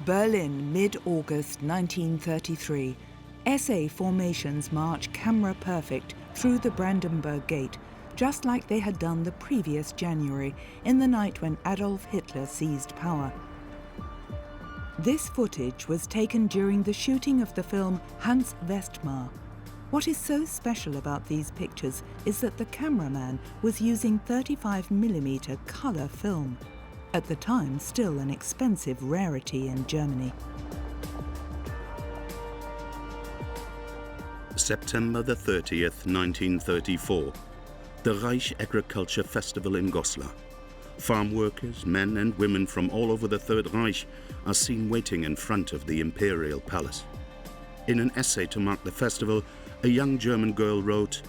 Berlin, mid-August 1933. SA formations march camera perfect through the Brandenburg Gate, just like they had done the previous January, in the night when Adolf Hitler seized power. This footage was taken during the shooting of the film Hans Westmar. What is so special about these pictures is that the cameraman was using 35mm colour film, at the time still an expensive rarity in Germany. September the 30th, 1934. The Reich Agriculture Festival in Goslar. Farm workers, men and women from all over the Third Reich are seen waiting in front of the Imperial Palace. In an essay to mark the festival, a young German girl wrote,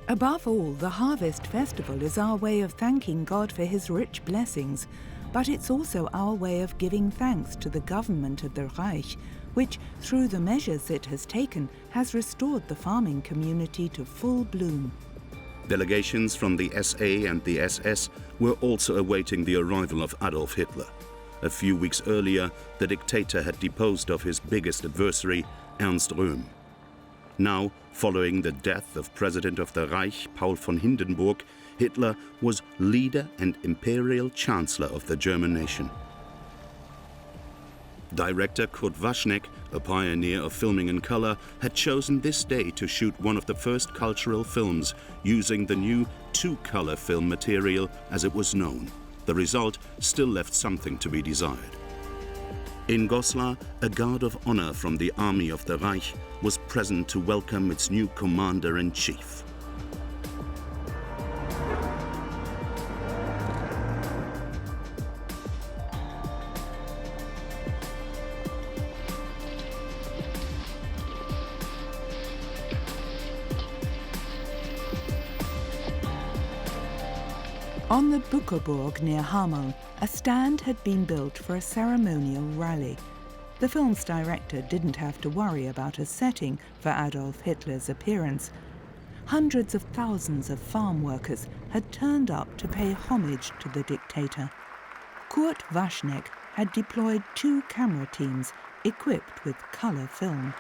"Above all, the Harvest Festival is our way of thanking God for his rich blessings, but it's also our way of giving thanks to the government of the Reich, which, through the measures it has taken, has restored the farming community to full bloom." Delegations from the SA and the SS were also awaiting the arrival of Adolf Hitler. A few weeks earlier, the dictator had deposed of his biggest adversary, Ernst Röhm. Now, following the death of President of the Reich, Paul von Hindenburg, Hitler was leader and imperial chancellor of the German nation. Director Kurt Waschneck, a pioneer of filming in color, had chosen this day to shoot one of the first cultural films using the new two-color film material as it was known. The result still left something to be desired. In Goslar, a guard of honor from the army of the Reich was present to welcome its new commander-in-chief. On the Buckerburg near Hamel, a stand had been built for a ceremonial rally. The film's director didn't have to worry about a setting for Adolf Hitler's appearance. Hundreds of thousands of farm workers had turned up to pay homage to the dictator. Kurt Waschneck had deployed 2 camera teams equipped with colour film.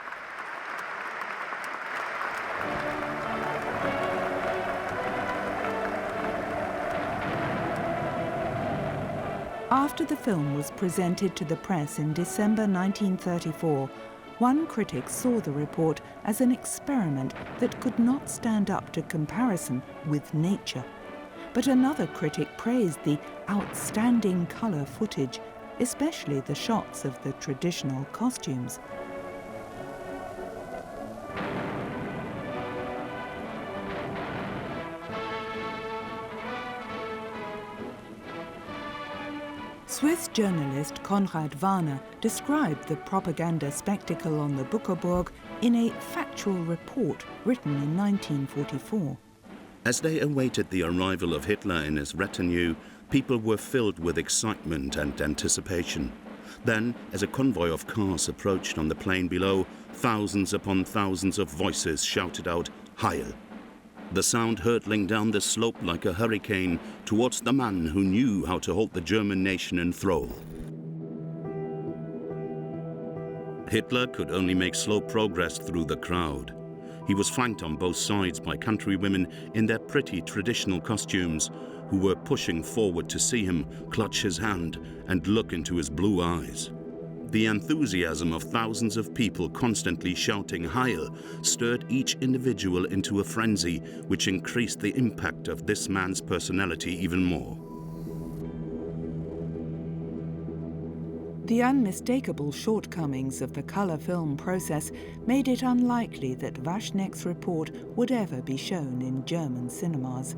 After the film was presented to the press in December 1934, one critic saw the report as an experiment that could not stand up to comparison with nature. But another critic praised the outstanding colour footage, especially the shots of the traditional costumes. Swiss journalist Konrad Warner described the propaganda spectacle on the Buckerburg in a factual report written in 1944. As they awaited the arrival of Hitler and his retinue, people were filled with excitement and anticipation. Then, as a convoy of cars approached on the plain below, thousands upon thousands of voices shouted out, "Heil!" The sound hurtling down the slope like a hurricane towards the man who knew how to hold the German nation in thrall. Hitler could only make slow progress through the crowd. He was flanked on both sides by countrywomen in their pretty traditional costumes, who were pushing forward to see him, clutch his hand, and look into his blue eyes. The enthusiasm of thousands of people constantly shouting Heil stirred each individual into a frenzy, which increased the impact of this man's personality even more. The unmistakable shortcomings of the colour film process made it unlikely that Waschneck's report would ever be shown in German cinemas.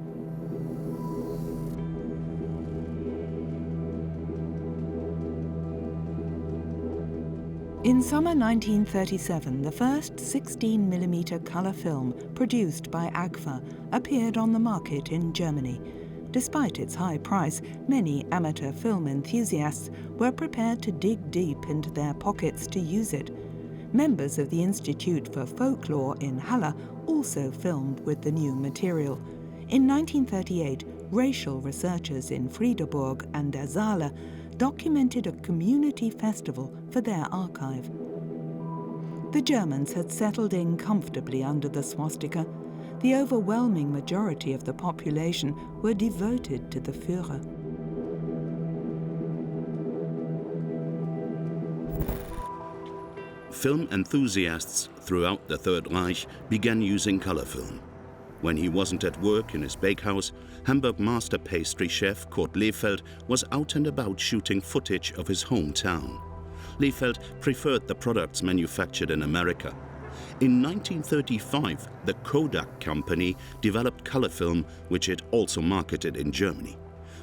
In summer 1937, the first 16mm colour film produced by Agfa appeared on the market in Germany. Despite its high price, many amateur film enthusiasts were prepared to dig deep into their pockets to use it. Members of the Institute for Folklore in Halle also filmed with the new material. In 1938, racial researchers in Friedeburg and der Saale documented a community festival for their archive. The Germans had settled in comfortably under the swastika. The overwhelming majority of the population were devoted to the Führer. Film enthusiasts throughout the Third Reich began using color film. When he wasn't at work in his bakehouse, Hamburg master pastry chef Kurt Lehfeldt was out and about shooting footage of his hometown. Lehfeldt preferred the products manufactured in America. In 1935, the Kodak company developed color film, which it also marketed in Germany.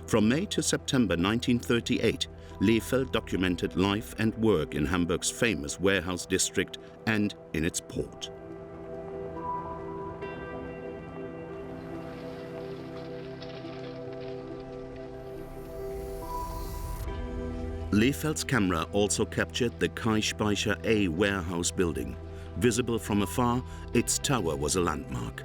From May to September 1938, Lehfeldt documented life and work in Hamburg's famous warehouse district and in its port. Lehfeldt's camera also captured the Kaispeicher A warehouse building. Visible from afar, its tower was a landmark.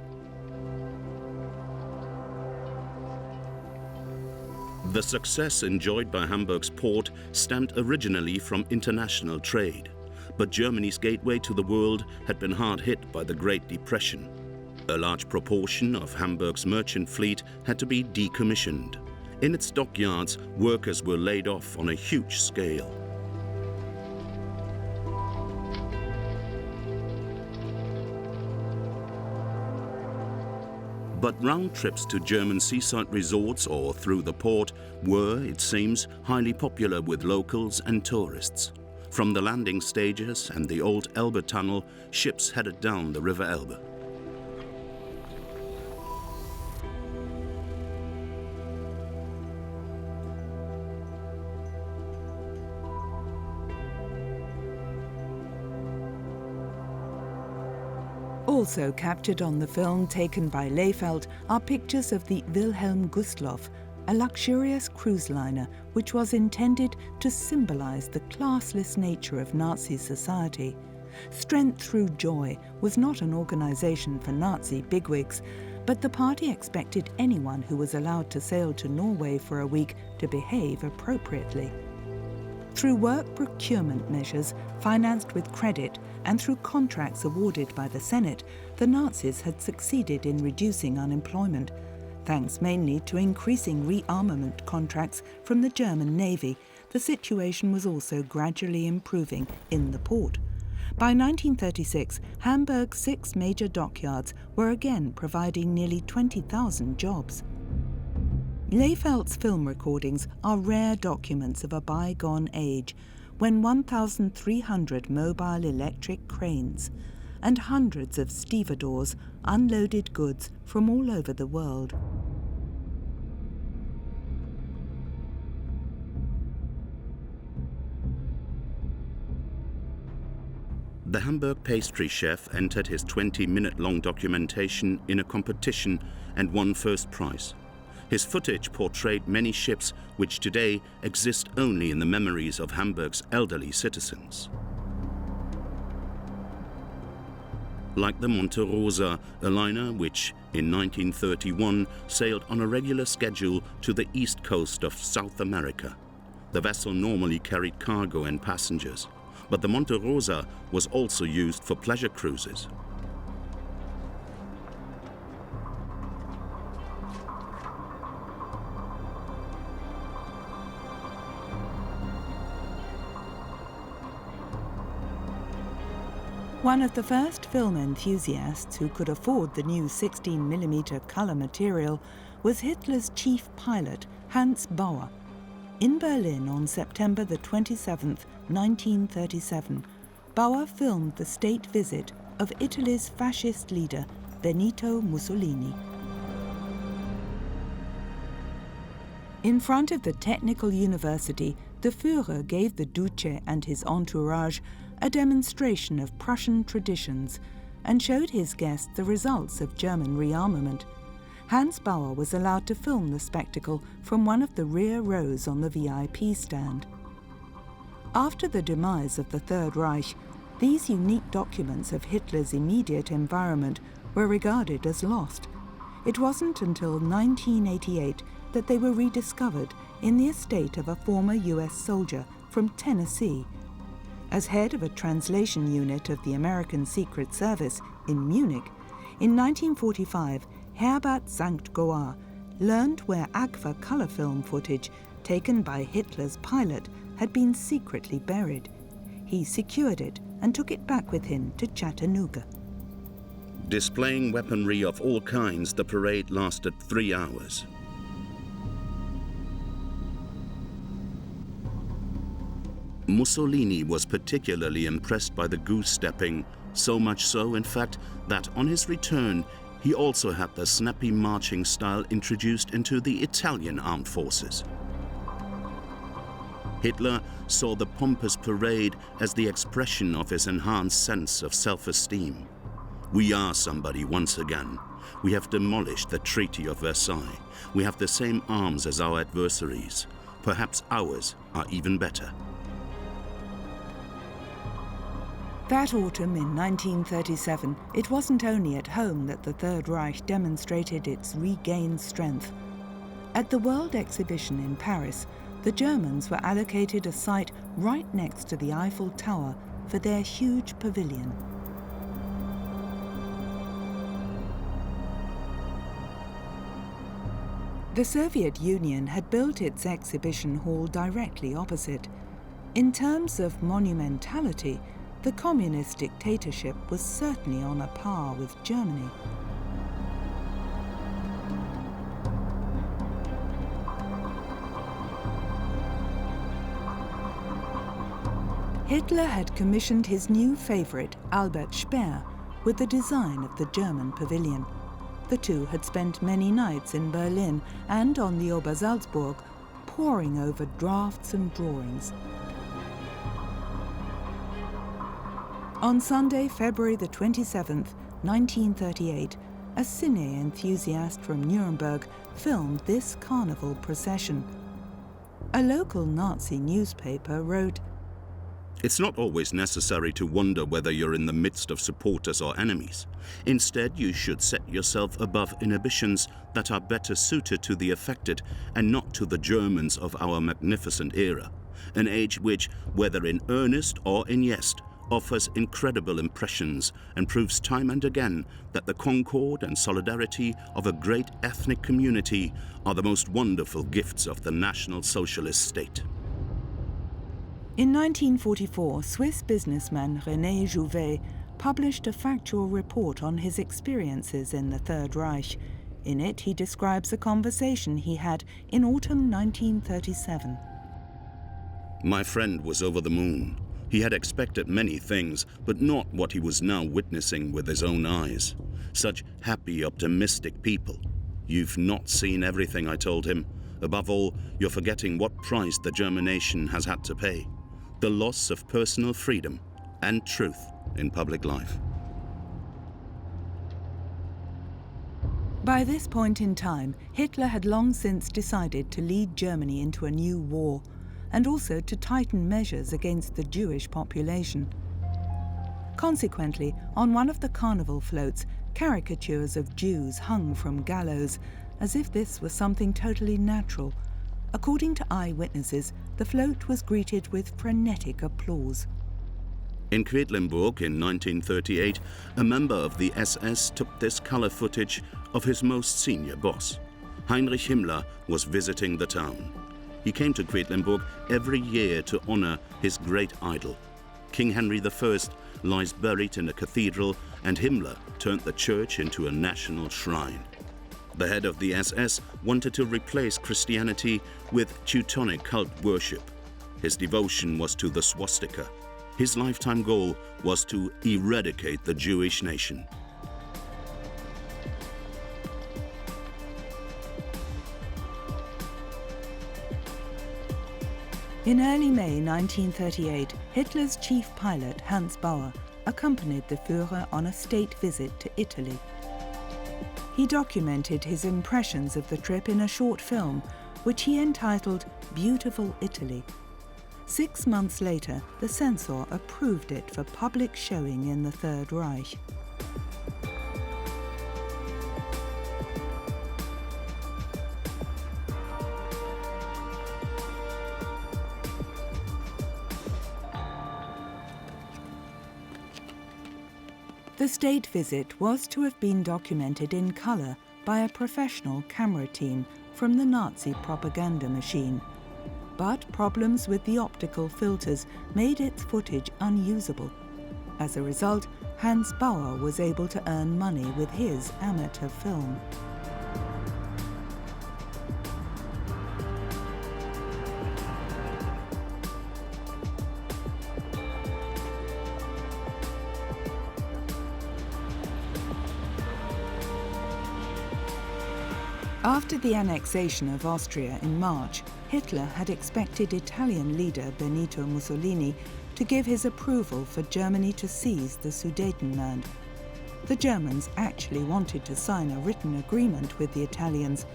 The success enjoyed by Hamburg's port stemmed originally from international trade, but Germany's gateway to the world had been hard hit by the Great Depression. A large proportion of Hamburg's merchant fleet had to be decommissioned. In its dockyards, workers were laid off on a huge scale. But round trips to German seaside resorts or through the port were, it seems, highly popular with locals and tourists. From the landing stages and the old Elbe tunnel, ships headed down the River Elbe. Also captured on the film taken by Lehfeldt are pictures of the Wilhelm Gustloff, a luxurious cruise liner which was intended to symbolize the classless nature of Nazi society. Strength Through Joy was not an organization for Nazi bigwigs, but the party expected anyone who was allowed to sail to Norway for a week to behave appropriately. Through work procurement measures financed with credit and through contracts awarded by the Senate, the Nazis had succeeded in reducing unemployment, thanks mainly to increasing rearmament contracts from the German Navy. The situation was also gradually improving in the port. By 1936, Hamburg's 6 major dockyards were again providing nearly 20,000 jobs. Lehfeldt's film recordings are rare documents of a bygone age, when 1,300 mobile electric cranes and hundreds of stevedores unloaded goods from all over the world. The Hamburg pastry chef entered his 20-minute-long documentation in a competition and won first prize. His footage portrayed many ships which today exist only in the memories of Hamburg's elderly citizens. Like the Monte Rosa, a liner which, in 1931, sailed on a regular schedule to the east coast of South America. The vessel normally carried cargo and passengers, but the Monte Rosa was also used for pleasure cruises. One of the first film enthusiasts who could afford the new 16mm color material was Hitler's chief pilot, Hans Bauer. In Berlin on September the 27th, 1937, Bauer filmed the state visit of Italy's fascist leader, Benito Mussolini. In front of the Technical University, the Führer gave the Duce and his entourage a demonstration of Prussian traditions and showed his guests the results of German rearmament. Hans Bauer was allowed to film the spectacle from one of the rear rows on the VIP stand. After the demise of the Third Reich, these unique documents of Hitler's immediate environment were regarded as lost. It wasn't until 1988 that they were rediscovered in the estate of a former US soldier from Tennessee. As head of a translation unit of the American Secret Service in Munich, in 1945, Herbert Sankt Goar learned where Agfa colour film footage taken by Hitler's pilot had been secretly buried. He secured it and took it back with him to Chattanooga. Displaying weaponry of all kinds, the parade lasted 3 hours. Mussolini was particularly impressed by the goose-stepping, so much so, in fact, that on his return, he also had the snappy marching style introduced into the Italian armed forces. Hitler saw the pompous parade as the expression of his enhanced sense of self-esteem. We are somebody once again. We have demolished the Treaty of Versailles. We have the same arms as our adversaries. Perhaps ours are even better. That autumn in 1937, it wasn't only at home that the Third Reich demonstrated its regained strength. At the World Exhibition in Paris, the Germans were allocated a site right next to the Eiffel Tower for their huge pavilion. The Soviet Union had built its exhibition hall directly opposite. In terms of monumentality, the communist dictatorship was certainly on a par with Germany. Hitler had commissioned his new favorite, Albert Speer, with the design of the German pavilion. The two had spent many nights in Berlin and on the Obersalzberg, poring over drafts and drawings. On Sunday, February the 27th, 1938, a cine enthusiast from Nuremberg filmed this carnival procession. A local Nazi newspaper wrote, "It's not always necessary to wonder whether you're in the midst of supporters or enemies. Instead, you should set yourself above inhibitions that are better suited to the affected and not to the Germans of our magnificent era, an age which, whether in earnest or in jest, offers incredible impressions and proves time and again that the concord and solidarity of a great ethnic community are the most wonderful gifts of the National Socialist state." In 1944, Swiss businessman René Jouvet published a factual report on his experiences in the Third Reich. In it, he describes a conversation he had in autumn 1937. "My friend was over the moon. He had expected many things, but not what he was now witnessing with his own eyes. Such happy, optimistic people. You've not seen everything," I told him. "Above all, you're forgetting what price the German nation has had to pay. The loss of personal freedom and truth in public life." By this point in time, Hitler had long since decided to lead Germany into a new war, and also to tighten measures against the Jewish population. Consequently, on one of the carnival floats, caricatures of Jews hung from gallows, as if this was something totally natural. According to eyewitnesses, the float was greeted with frenetic applause. In Quedlinburg in 1938, a member of the SS took this color footage of his most senior boss. Heinrich Himmler was visiting the town. He came to Quedlinburg every year to honor his great idol. King Henry I lies buried in a cathedral, and Himmler turned the church into a national shrine. The head of the SS wanted to replace Christianity with Teutonic cult worship. His devotion was to the swastika. His lifetime goal was to eradicate the Jewish nation. In early May 1938, Hitler's chief pilot, Hans Bauer, accompanied the Führer on a state visit to Italy. He documented his impressions of the trip in a short film, which he entitled Beautiful Italy. 6 months later, the censor approved it for public showing in the Third Reich. The state visit was to have been documented in colour by a professional camera team from the Nazi propaganda machine. But problems with the optical filters made its footage unusable. As a result, Hans Bauer was able to earn money with his amateur film. After the annexation of Austria in March, Hitler had expected Italian leader Benito Mussolini to give his approval for Germany to seize the Sudetenland. The Germans actually wanted to sign a written agreement with the Italians,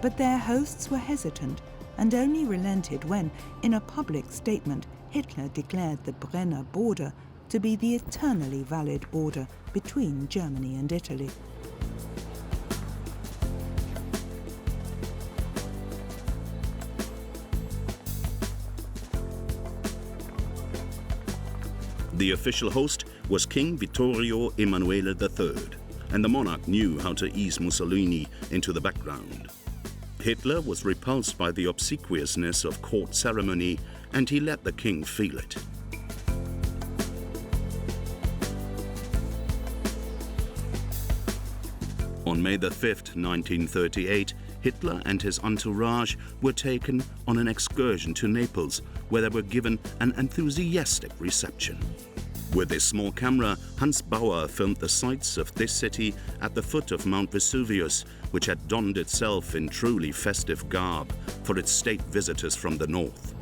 but their hosts were hesitant and only relented when, in a public statement, Hitler declared the Brenner border to be the eternally valid border between Germany and Italy. The official host was King Vittorio Emanuele III, and the monarch knew how to ease Mussolini into the background. Hitler was repulsed by the obsequiousness of court ceremony, and he let the king feel it. On May 5, 1938, Hitler and his entourage were taken on an excursion to Naples, where they were given an enthusiastic reception. With his small camera, Hans Bauer filmed the sights of this city at the foot of Mount Vesuvius, which had donned itself in truly festive garb for its state visitors from the north.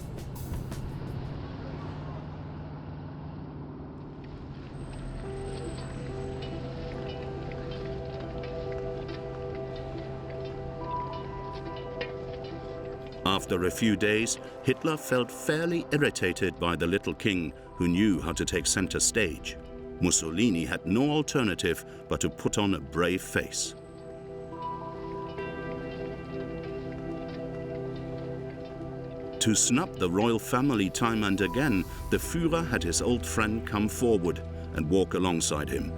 After a few days, Hitler felt fairly irritated by the little king, who knew how to take center stage. Mussolini had no alternative but to put on a brave face. To snub the royal family time and again, the Führer had his old friend come forward and walk alongside him.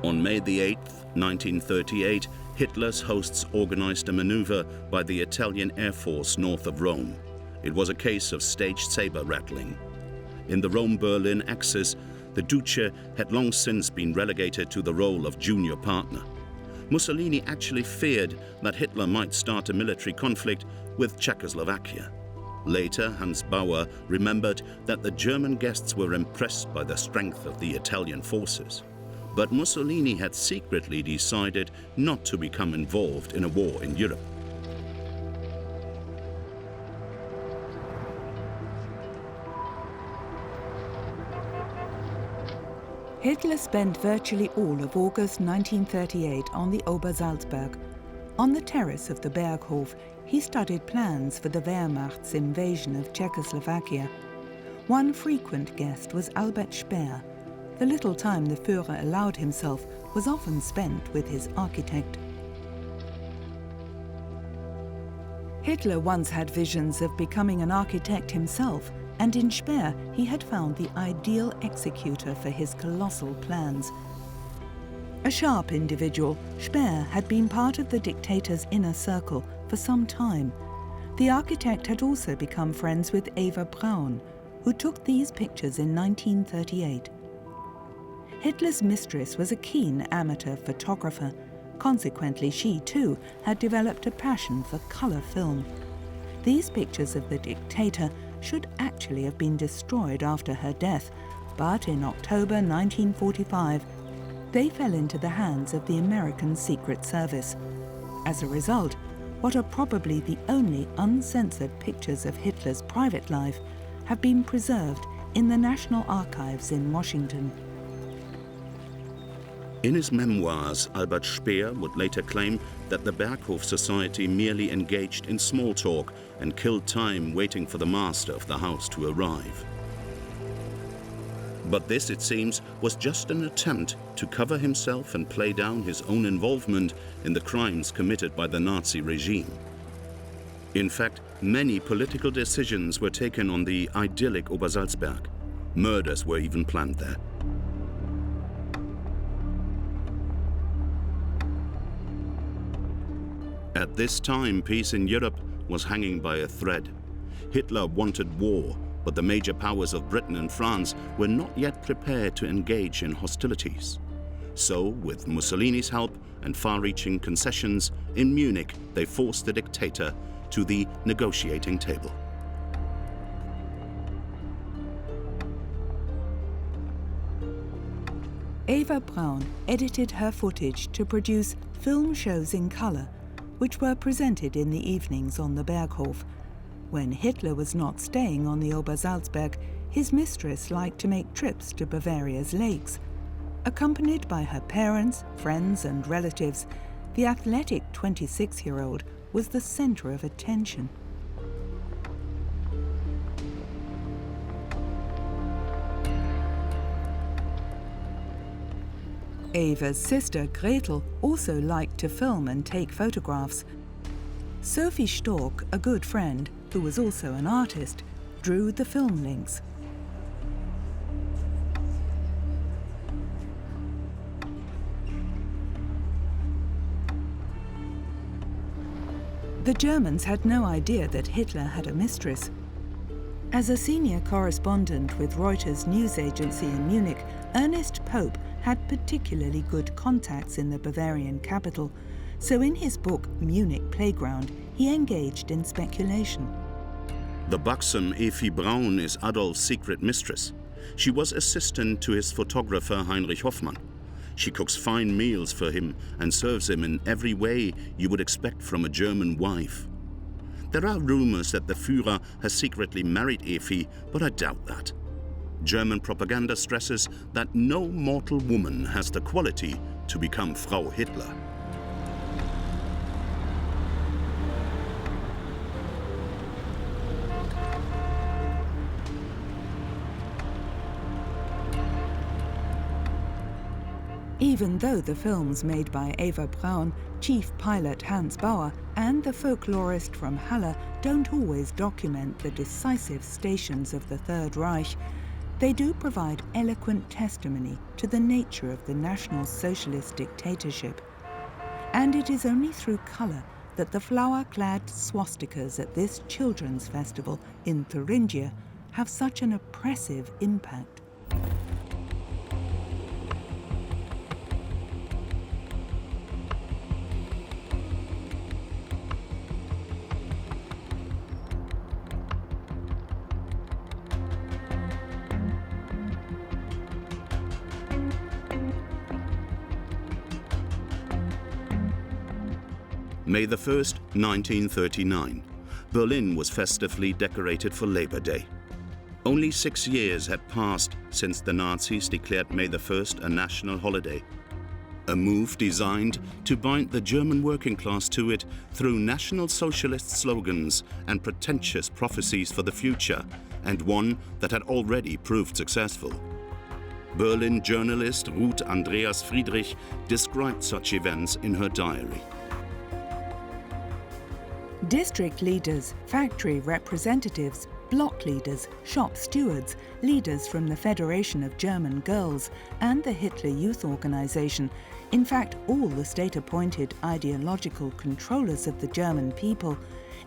On May 8, 1938, Hitler's hosts organized a maneuver by the Italian Air Force north of Rome. It was a case of staged saber rattling. In the Rome-Berlin axis, the Duce had long since been relegated to the role of junior partner. Mussolini actually feared that Hitler might start a military conflict with Czechoslovakia. Later, Hans Bauer remembered that the German guests were impressed by the strength of the Italian forces. But Mussolini had secretly decided not to become involved in a war in Europe. Hitler spent virtually all of August 1938 on the Obersalzberg. On the terrace of the Berghof, he studied plans for the Wehrmacht's invasion of Czechoslovakia. One frequent guest was Albert Speer. The little time the Führer allowed himself was often spent with his architect. Hitler once had visions of becoming an architect himself, and in Speer he had found the ideal executor for his colossal plans. A sharp individual, Speer had been part of the dictator's inner circle for some time. The architect had also become friends with Eva Braun, who took these pictures in 1938. Hitler's mistress was a keen amateur photographer. Consequently, she too had developed a passion for colour film. These pictures of the dictator should actually have been destroyed after her death, but in October 1945, they fell into the hands of the American Secret Service. As a result, what are probably the only uncensored pictures of Hitler's private life have been preserved in the National Archives in Washington. In his memoirs, Albert Speer would later claim that the Berghof Society merely engaged in small talk and killed time waiting for the master of the house to arrive. But this, it seems, was just an attempt to cover himself and play down his own involvement in the crimes committed by the Nazi regime. In fact, many political decisions were taken on the idyllic Obersalzberg. Murders were even planned there. At this time, peace in Europe was hanging by a thread. Hitler wanted war, but the major powers of Britain and France were not yet prepared to engage in hostilities. So, with Mussolini's help and far-reaching concessions, in Munich they forced the dictator to the negotiating table. Eva Braun edited her footage to produce film shows in colour, which were presented in the evenings on the Berghof. When Hitler was not staying on the Obersalzberg, his mistress liked to make trips to Bavaria's lakes. Accompanied by her parents, friends and relatives, the athletic 26-year-old was the centre of attention. Eva's sister Gretel also liked to film and take photographs. Sophie Stork, a good friend, who was also an artist, drew the film links. The Germans had no idea that Hitler had a mistress. As a senior correspondent with Reuters news agency in Munich, Ernest Pope had particularly good contacts in the Bavarian capital, so in his book Munich Playground, he engaged in speculation. The buxom Evi Braun is Adolf's secret mistress. She was assistant to his photographer Heinrich Hoffmann. She cooks fine meals for him and serves him in every way you would expect from a German wife. There are rumors that the Führer has secretly married Evi, but I doubt that. German propaganda stresses that no mortal woman has the quality to become Frau Hitler. Even though the films made by Eva Braun, chief pilot Hans Bauer, and the folklorist from Halle don't always document the decisive stations of the Third Reich, they do provide eloquent testimony to the nature of the National Socialist dictatorship. And it is only through colour that the flower-clad swastikas at this children's festival in Thuringia have such an oppressive impact. May 1st, 1939. Berlin was festively decorated for Labor Day. Only 6 years had passed since the Nazis declared May 1st a national holiday. A move designed to bind the German working class to it through National Socialist slogans and pretentious prophecies for the future, and one that had already proved successful. Berlin journalist Ruth Andreas Friedrich described such events in her diary. District leaders, factory representatives, block leaders, shop stewards, leaders from the Federation of German Girls and the Hitler Youth Organization, in fact all the state-appointed ideological controllers of the German people,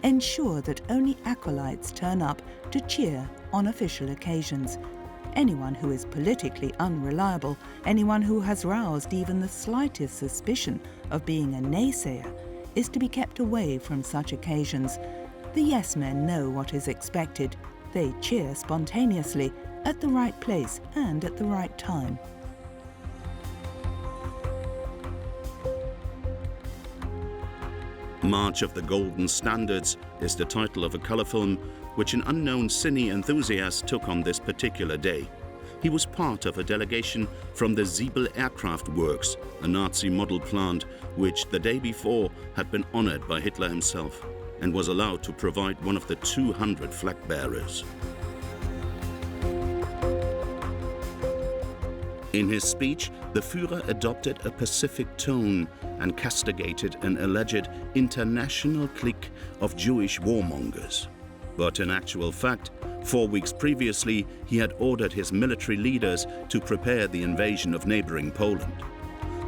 ensure that only acolytes turn up to cheer on official occasions. Anyone who is politically unreliable, anyone who has roused even the slightest suspicion of being a naysayer, is to be kept away from such occasions. The yes-men know what is expected. They cheer spontaneously, at the right place and at the right time. March of the Golden Standards is the title of a colour film which an unknown cine enthusiast took on this particular day. He was part of a delegation from the Siebel Aircraft Works, a Nazi model plant which the day before had been honoured by Hitler himself and was allowed to provide one of the 200 flag bearers. In his speech, the Führer adopted a pacific tone and castigated an alleged international clique of Jewish warmongers. But in actual fact, 4 weeks previously, he had ordered his military leaders to prepare the invasion of neighboring Poland.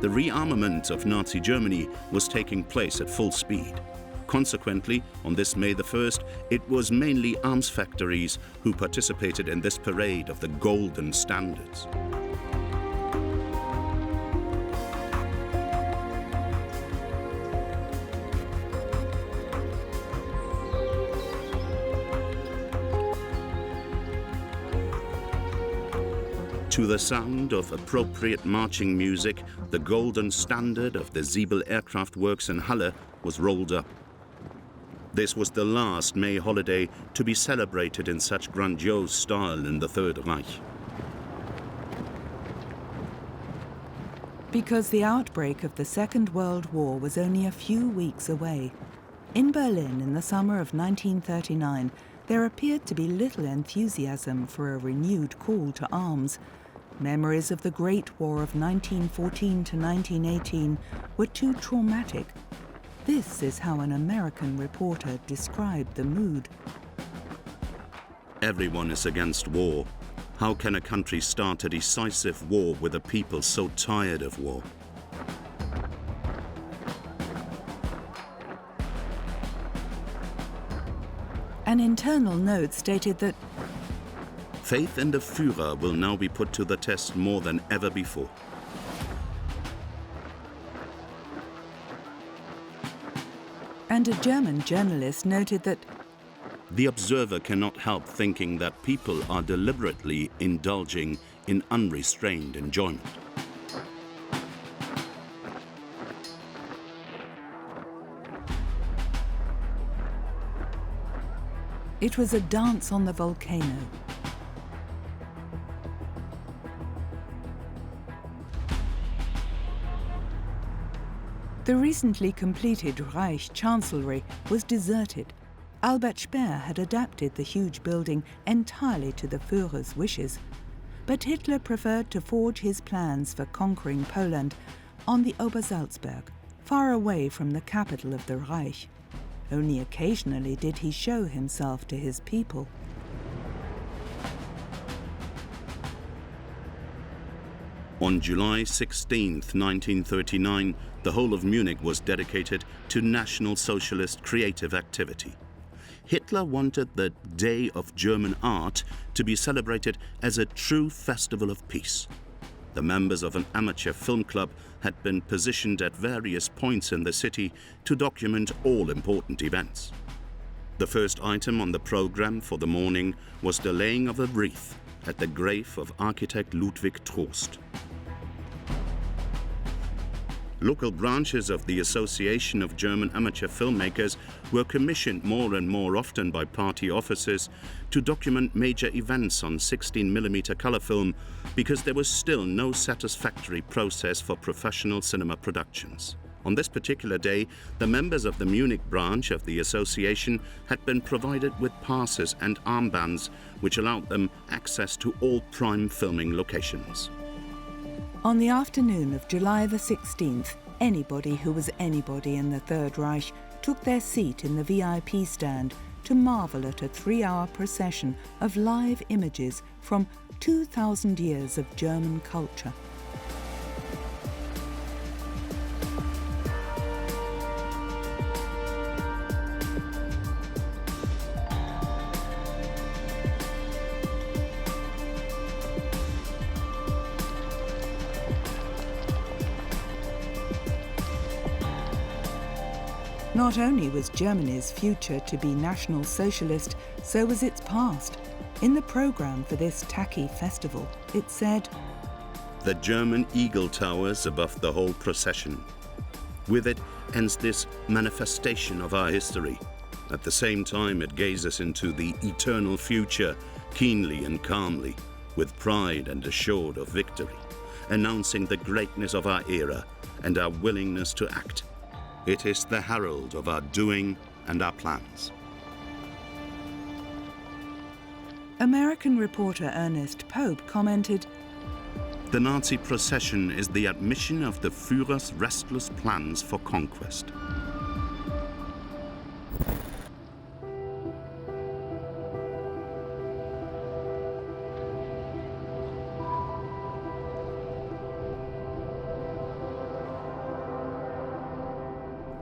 The rearmament of Nazi Germany was taking place at full speed. Consequently, on this May the 1st, it was mainly arms factories who participated in this parade of the golden standards. To the sound of appropriate marching music, the golden standard of the Siebel Aircraft Works in Halle was rolled up. This was the last May holiday to be celebrated in such grandiose style in the Third Reich. Because the outbreak of the Second World War was only a few weeks away. In Berlin in the summer of 1939, there appeared to be little enthusiasm for a renewed call to arms. Memories of the Great War of 1914 to 1918 were too traumatic. This is how an American reporter described the mood. Everyone is against war. How can a country start a decisive war with a people so tired of war? An internal note stated that faith in the Führer will now be put to the test more than ever before. And a German journalist noted that the observer cannot help thinking that people are deliberately indulging in unrestrained enjoyment. It was a dance on the volcano. The recently completed Reich Chancellery was deserted. Albert Speer had adapted the huge building entirely to the Führer's wishes. But Hitler preferred to forge his plans for conquering Poland on the Obersalzberg, far away from the capital of the Reich. Only occasionally did he show himself to his people. On July 16, 1939, the whole of Munich was dedicated to National Socialist creative activity. Hitler wanted the Day of German Art to be celebrated as a true festival of peace. The members of an amateur film club had been positioned at various points in the city to document all important events. The first item on the program for the morning was the laying of a wreath at the grave of architect Ludwig Trost. Local branches of the Association of German Amateur Filmmakers were commissioned more and more often by party officers to document major events on 16mm color film because there was still no satisfactory process for professional cinema productions. On this particular day, the members of the Munich branch of the association had been provided with passes and armbands which allowed them access to all prime filming locations. On the afternoon of July the 16th, anybody who was anybody in the Third Reich took their seat in the VIP stand to marvel at a 3-hour procession of live images from 2,000 years of German culture. Not only was Germany's future to be National Socialist, so was its past. In the programme for this tacky festival, it said, "The German eagle towers above the whole procession. With it ends this manifestation of our history. At the same time, it gazes into the eternal future, keenly and calmly, with pride and assured of victory, announcing the greatness of our era and our willingness to act. It is the herald of our doing and our plans." American reporter Ernest Pope commented, The Nazi procession is the admission of the Führer's restless plans for conquest.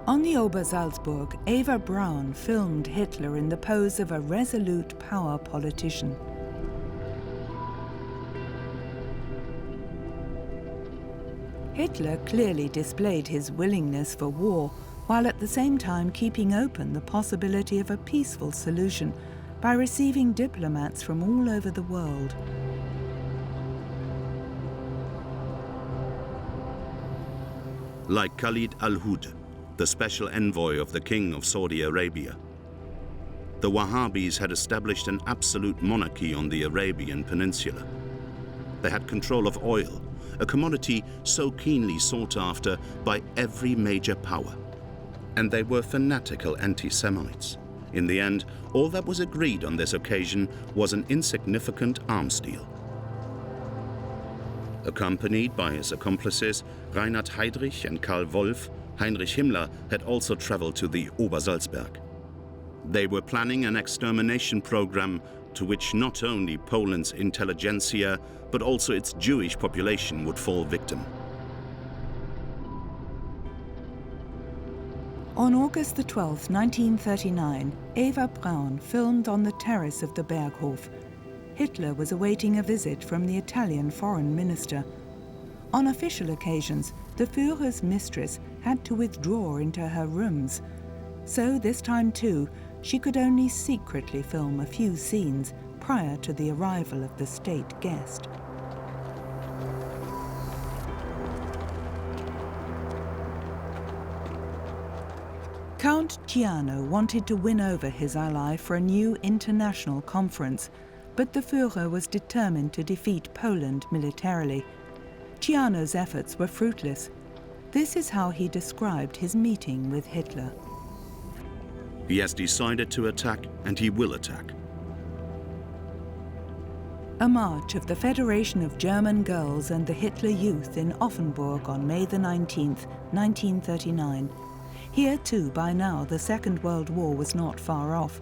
On the Obersalzberg, Eva Braun filmed Hitler in the pose of a resolute power politician. Hitler clearly displayed his willingness for war, while at the same time keeping open the possibility of a peaceful solution by receiving diplomats from all over the world. Like Khalid al-Hud, the special envoy of the King of Saudi Arabia, the Wahhabis had established an absolute monarchy on the Arabian Peninsula. They had control of oil, a commodity so keenly sought after by every major power. And they were fanatical anti-Semites. In the end, all that was agreed on this occasion was an insignificant arms deal. Accompanied by his accomplices, Reinhard Heydrich and Karl Wolff, Heinrich Himmler had also traveled to the Obersalzberg. They were planning an extermination program to which not only Poland's intelligentsia, but also its Jewish population would fall victim. On August the 12th, 1939, Eva Braun filmed on the terrace of the Berghof. Hitler was awaiting a visit from the Italian foreign minister. On official occasions, the Führer's mistress had to withdraw into her rooms. So this time too, she could only secretly film a few scenes prior to the arrival of the state guest. Count Ciano wanted to win over his ally for a new international conference, but the Führer was determined to defeat Poland militarily. Ciano's efforts were fruitless. This is how he described his meeting with Hitler. He has decided to attack, and he will attack. A march of the Federation of German Girls and the Hitler Youth in Offenburg on May the 19th, 1939. Here too, by now, the Second World War was not far off.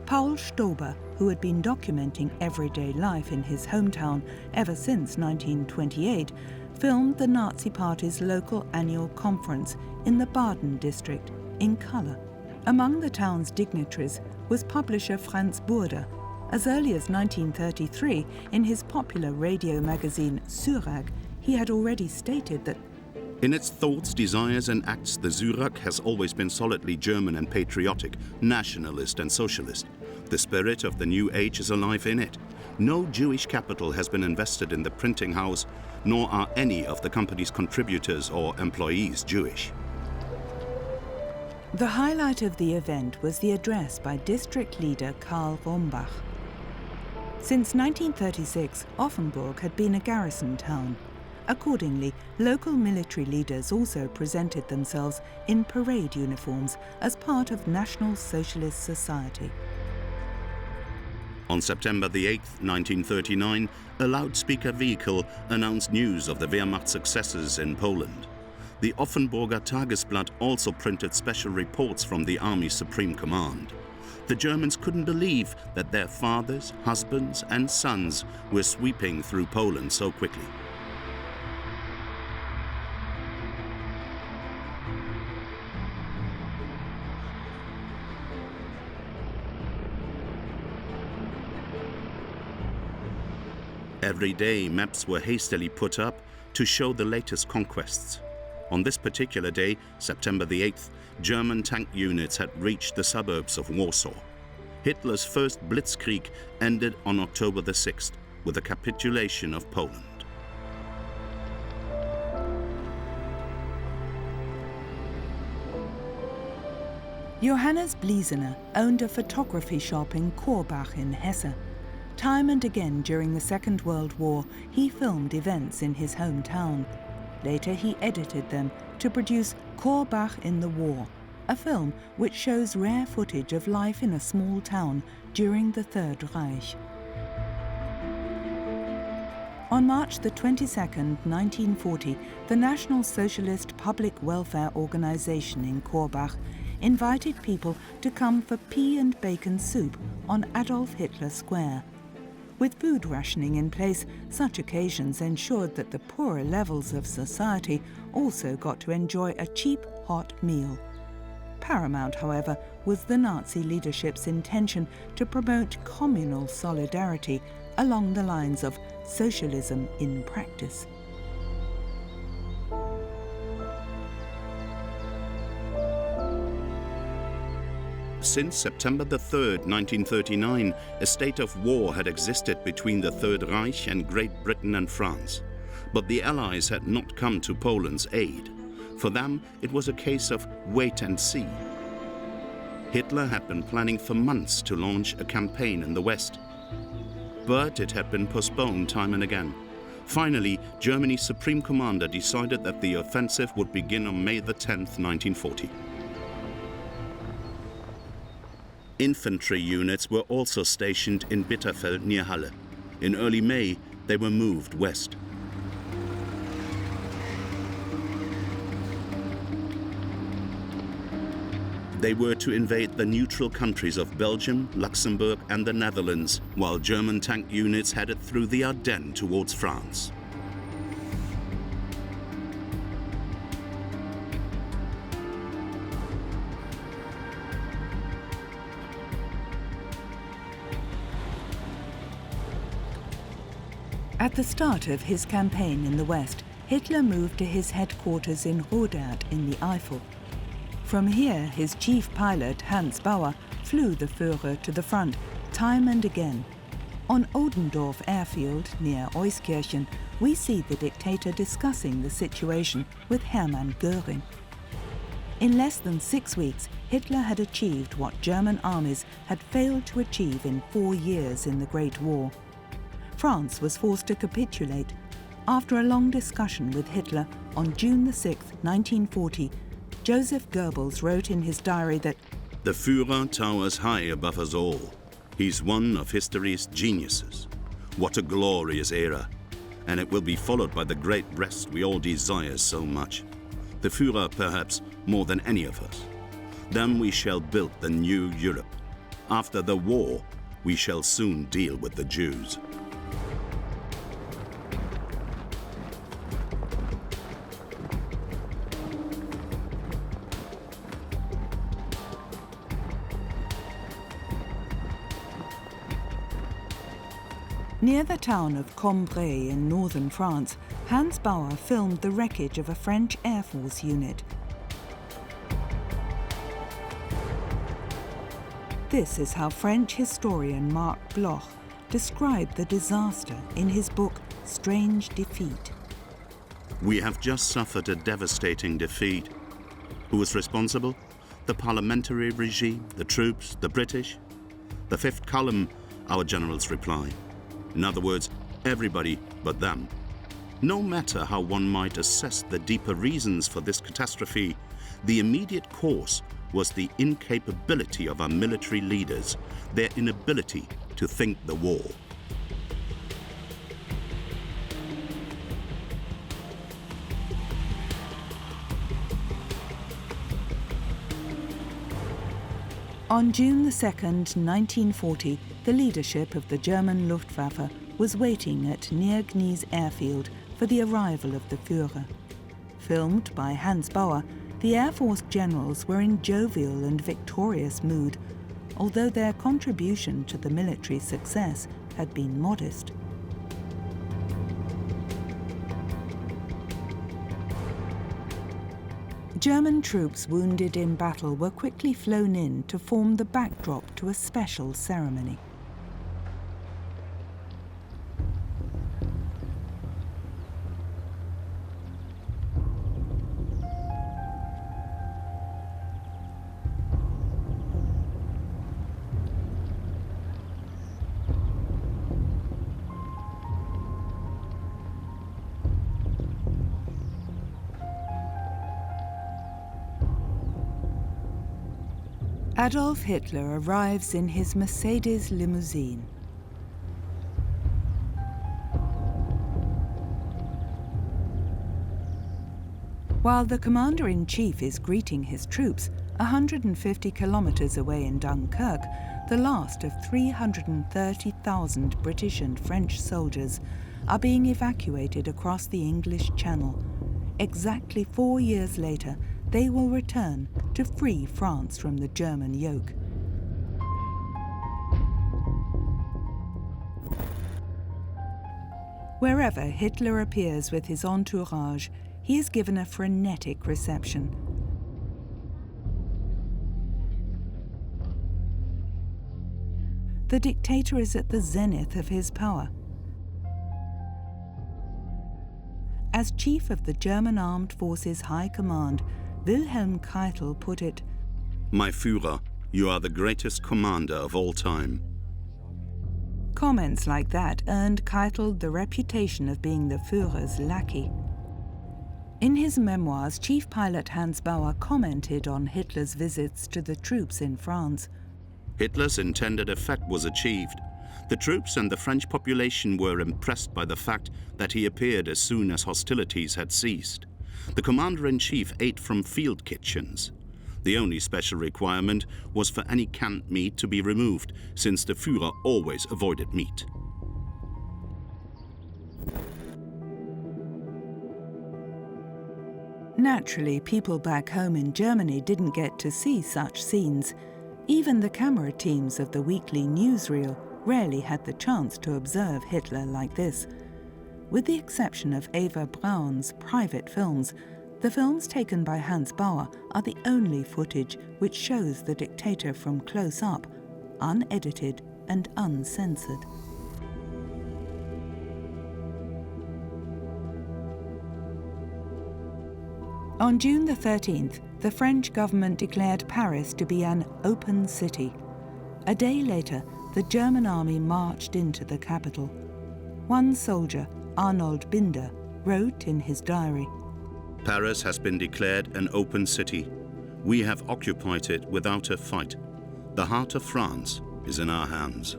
Paul Stober, who had been documenting everyday life in his hometown ever since 1928, filmed the Nazi Party's local annual conference in the Baden district in colour. Among the town's dignitaries was publisher Franz Burda. As early as 1933, in his popular radio magazine Syrag, he had already stated that in its thoughts, desires and acts, the Syrag has always been solidly German and patriotic, nationalist and socialist. The spirit of the new age is alive in it. No Jewish capital has been invested in the printing house, nor are any of the company's contributors or employees Jewish. The highlight of the event was the address by district leader Karl Rombach. Since 1936, Offenburg had been a garrison town. Accordingly, local military leaders also presented themselves in parade uniforms as part of National Socialist Society. On September the 8th, 1939, a loudspeaker vehicle announced news of the Wehrmacht successes in Poland. The Offenburger Tagesblatt also printed special reports from the Army's Supreme Command. The Germans couldn't believe that their fathers, husbands and sons were sweeping through Poland so quickly. Every day, maps were hastily put up to show the latest conquests. On this particular day, September the 8th, German tank units had reached the suburbs of Warsaw. Hitler's first blitzkrieg ended on October the 6th with the capitulation of Poland. Johannes Bliesener owned a photography shop in Korbach in Hesse. Time and again during the Second World War, he filmed events in his hometown. Later he edited them to produce Korbach in the War, a film which shows rare footage of life in a small town during the Third Reich. On March the 22nd, 1940, the National Socialist Public Welfare Organization in Korbach invited people to come for pea and bacon soup on Adolf Hitler Square. With food rationing in place, such occasions ensured that the poorer levels of society also got to enjoy a cheap, hot meal. Paramount, however, was the Nazi leadership's intention to promote communal solidarity along the lines of socialism in practice. Since September the 3rd, 1939, a state of war had existed between the Third Reich and Great Britain and France. But the Allies had not come to Poland's aid. For them, it was a case of wait and see. Hitler had been planning for months to launch a campaign in the West. But it had been postponed time and again. Finally, Germany's Supreme Commander decided that the offensive would begin on May the 10th, 1940. Infantry units were also stationed in Bitterfeld near Halle. In early May, they were moved west. They were to invade the neutral countries of Belgium, Luxembourg and the Netherlands, while German tank units headed through the Ardennes towards France. At the start of his campaign in the West, Hitler moved to his headquarters in Rodert in the Eifel. From here, his chief pilot, Hans Bauer, flew the Führer to the front, time and again. On Oldendorf airfield, near Euskirchen, we see the dictator discussing the situation with Hermann Göring. In less than 6 weeks, Hitler had achieved what German armies had failed to achieve in 4 years in the Great War. France was forced to capitulate. After a long discussion with Hitler on June 6, 1940, Joseph Goebbels wrote in his diary that the Führer towers high above us all. He's one of history's geniuses. What a glorious era. And it will be followed by the great rest we all desire so much. The Führer perhaps more than any of us. Then we shall build the new Europe. After the war, we shall soon deal with the Jews. Near the town of Cambrai in northern France, Hans Bauer filmed the wreckage of a French Air Force unit. This is how French historian Marc Bloch described the disaster in his book Strange Defeat. We have just suffered a devastating defeat. Who was responsible? The parliamentary regime, the troops, the British? The fifth column, our generals reply. In other words, everybody but them. No matter how one might assess the deeper reasons for this catastrophe, the immediate cause was the incapability of our military leaders, their inability to think the war. On June 2nd, 1940, the leadership of the German Luftwaffe was waiting at Neergnies airfield for the arrival of the Führer. Filmed by Hans Bauer, the Air Force generals were in jovial and victorious mood, although their contribution to the military success had been modest. German troops wounded in battle were quickly flown in to form the backdrop to a special ceremony. Adolf Hitler arrives in his Mercedes limousine. While the commander-in-chief is greeting his troops, 150 kilometers away in Dunkirk, the last of 330,000 British and French soldiers are being evacuated across the English Channel. Exactly 4 years later, they will return to free France from the German yoke. Wherever Hitler appears with his entourage, he is given a frenetic reception. The dictator is at the zenith of his power. As chief of the German Armed Forces High Command, Wilhelm Keitel put it, "My Führer, you are the greatest commander of all time." Comments like that earned Keitel the reputation of being the Führer's lackey. In his memoirs, Chief Pilot Hans Bauer commented on Hitler's visits to the troops in France. Hitler's intended effect was achieved. The troops and the French population were impressed by the fact that he appeared as soon as hostilities had ceased. The commander-in-chief ate from field kitchens. The only special requirement was for any canned meat to be removed, since the Führer always avoided meat. Naturally, people back home in Germany didn't get to see such scenes. Even the camera teams of the weekly newsreel rarely had the chance to observe Hitler like this. With the exception of Eva Braun's private films, the films taken by Hans Bauer are the only footage which shows the dictator from close up, unedited and uncensored. On June the 13th, the French government declared Paris to be an open city. A day later, the German army marched into the capital. One soldier, Arnold Binder, wrote in his diary, "Paris has been declared an open city. We have occupied it without a fight. The heart of France is in our hands."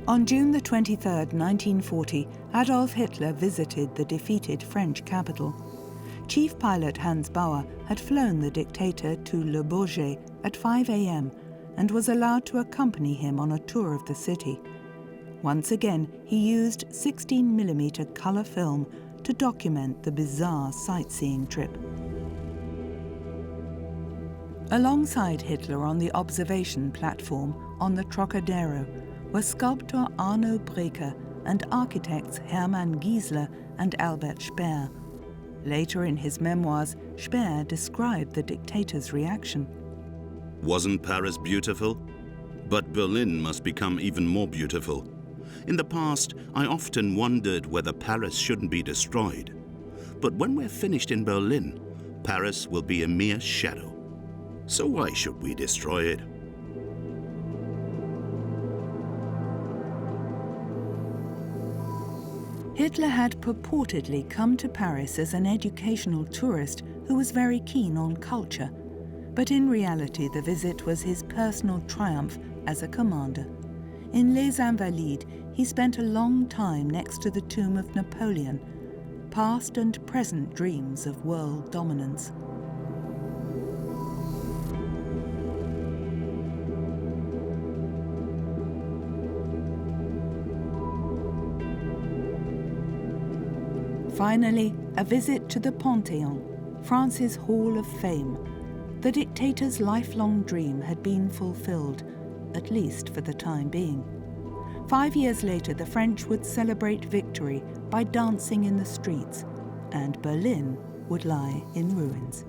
On June the 23rd, 1940, Adolf Hitler visited the defeated French capital. Chief pilot Hans Bauer had flown the dictator to Le Bourget at 5 a.m. and was allowed to accompany him on a tour of the city. Once again, he used 16mm color film to document the bizarre sightseeing trip. Alongside Hitler on the observation platform on the Trocadero were sculptor Arno Breker and architects Hermann Giesler and Albert Speer. Later in his memoirs, Speer described the dictator's reaction. "Wasn't Paris beautiful? But Berlin must become even more beautiful. In the past, I often wondered whether Paris shouldn't be destroyed. But when we're finished in Berlin, Paris will be a mere shadow. So why should we destroy it?" Hitler had purportedly come to Paris as an educational tourist who was very keen on culture. But in reality, the visit was his personal triumph as a commander. In Les Invalides, he spent a long time next to the tomb of Napoleon, past and present dreams of world dominance. Finally, a visit to the Panthéon, France's Hall of Fame. The dictator's lifelong dream had been fulfilled, at least for the time being. 5 years later, the French would celebrate victory by dancing in the streets, and Berlin would lie in ruins.